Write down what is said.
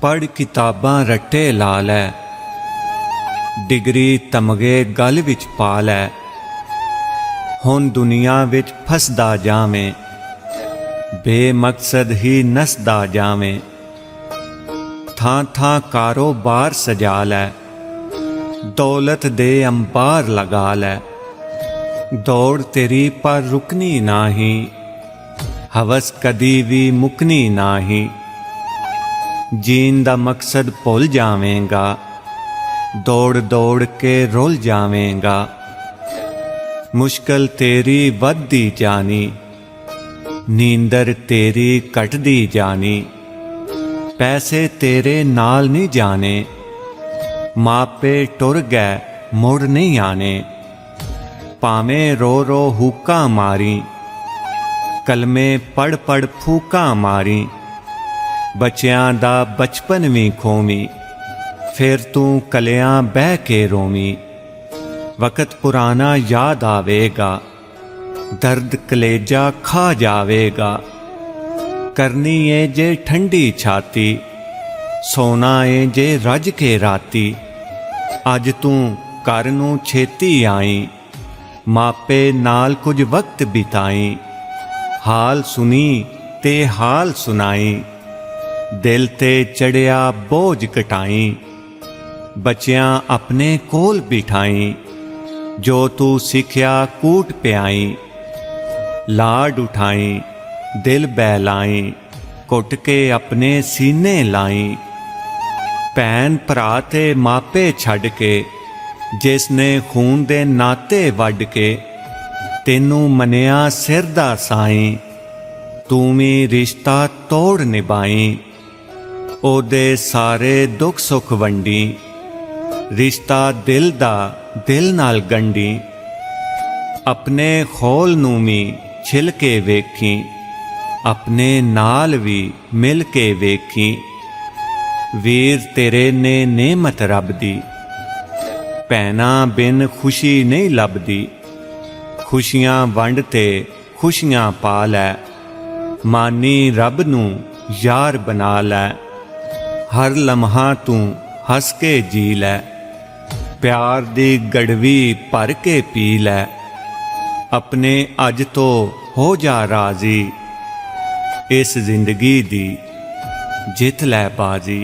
पढ़ किताबां रट्टे ला लै, डिग्री तमगे गल विच पा लै। हुण दुनिया विच फसदा जावें, बेमकसद ही नसदा जावें। थां थां कारोबार सजा लै, दौलत दे अंबार लगा लै। दौड़ तेरी पर रुकनी नाही, हवस कदी भी मुकनी नाही। जीन दा मकसद भुल जावेंगा, दौड़ दौड़ के रुल जावेंगा। मुश्किल तेरी वधदी जानी, नींदर तेरी घटदी जानी। पैसे तेरे नाल नहीं जाने, मापे टुर गए मुड़ नहीं आने। भावें रो रो हुक्का मारी, कलमे पढ़ पढ़ फूका मारी। बच्चियां दा बचपन भी खोवी, फिर तू कलियां बह के रोवी। वक़्त पुराना याद आवेगा, दर्द कलेजा खा जावेगा। करनी है जे ठंडी छाती, सोना है जे रज के राती। अज तू घर नूं छेती आई, मापे नाल कुछ वक्त बिताई। हाल सुनी ते हाल सुनाई, दिल ते चढ़िया बोझ घटाई। बच्चियां अपने कोल बिठाई, जो तू सिखिया कूट पियाई। लाड उठाई दिल बहलाई, घुट के अपने सीने लाई। भैन भरा ते मापे छड़ के, जिसने खून दे नाते वड के। तेनू मनिया सिर दा साईं, तू भी रिश्ता तोड़ निभाई। ओदे सारे दुख सुख वंडी, रिश्ता दिल दा दिल नाल गंढी। अपने खोल नूं भी छिल के वेखी, अपने नाल भी मिल के वेखी। वीर तेरे ने नेमत रब दी, भैना बिन खुशी नहीं लभदी। खुशियां वंड ते खुशियां पा लै, मानी रब नूं यार बना लै। हर लम्हा तू हस के जी लै, प्यार दी गड़वी भर के पी लै। अपने अज तो हो जा राजी, इस जिंदगी दी जित लै बाजी।